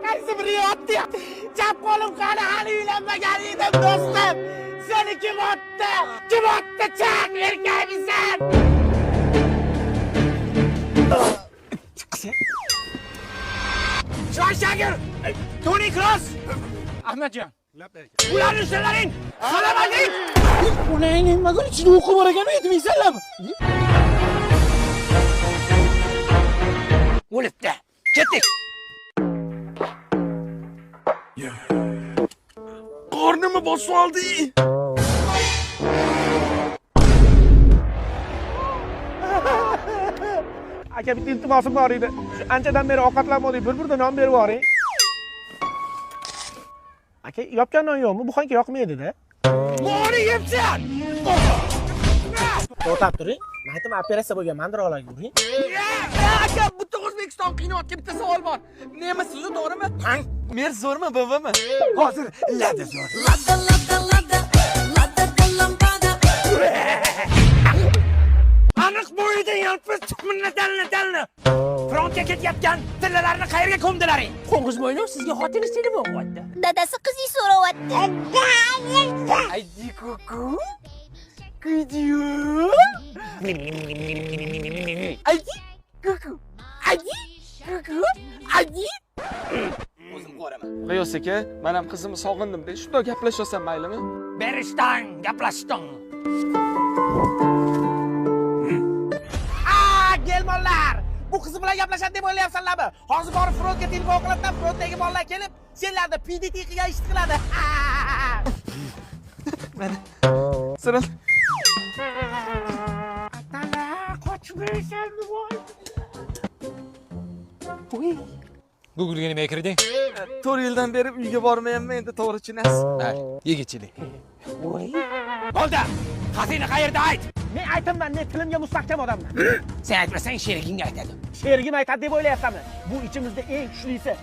qaysi biri yotdi? Chap qo'lim qani hali uylanmagan edim do'stim. Seni kim otdi? Kim otdi? Chaq erkakmisan? Shoshagir! Toni Kroos! Ahmadjon. Ularni ishlaring! Salamat! Ularning nimaga ichida o'qib bor ekan, aytmaysanlarmi? O'libdi. Ketdik. Qornimni bosib oldi. Aka, bitta iltimosim bor edi. Anchadan beri ovqatlanmadik, bir-birda non berib yuboring. Aka, yopgan non yo'qmi? Bu xonga yoqmaydi-da. Bori yebsan! To'xtab turing. Men aytdim, operatsiya bo'lgan, mandiroqlarga yuring. Aka, bitta O'zbekiston qiynayotgan bitta savol bor. Nemisizmi, to'g'rimi? Qang, Mer zo'rmi, bobami? hozir lada zo'r. Aniq bo'yida yalpiz chiqminni dalni. Frontga ketyapgan tillalarni qayerga ko'mdilaring? Qo'ng'iz bo'yli sizga xotingiz telefon qilyapti. Dadasi qiziy so'rayapti. Aydi kuku. Kudiyo. Aydi kuku. Aydi kuku. Aydi. O'zim ko'raman. G'iyos aka, men ham qizimni sog'indim deb shunday gaplashasan maylimi? Berishdan gaplashding. Gelmonlar! Bu qiz bilan gaplashadi deb o'ylayapsanlarmi? Hozir borib frontga telefon qilibdan, frontdagi bolalar kelib, senlarni PDT qilgan ish qiladi. Mana. Sirin. Atala, qochmaysanmi voy? Voy. Google'ga nima kirding? 4 yildan beri uyga bormayapman, endi to'g'ri chinas. Ha, yegichilik. Voy. Bo'ldi. Xazina qayerda ayt? Men aytaman, men tilimga mustahkam odamman. Sen aytmasang sheriging aytadi. Sherigim aytadi deb o'ylayapsanmi? Bu ichimizda eng kuchlisi.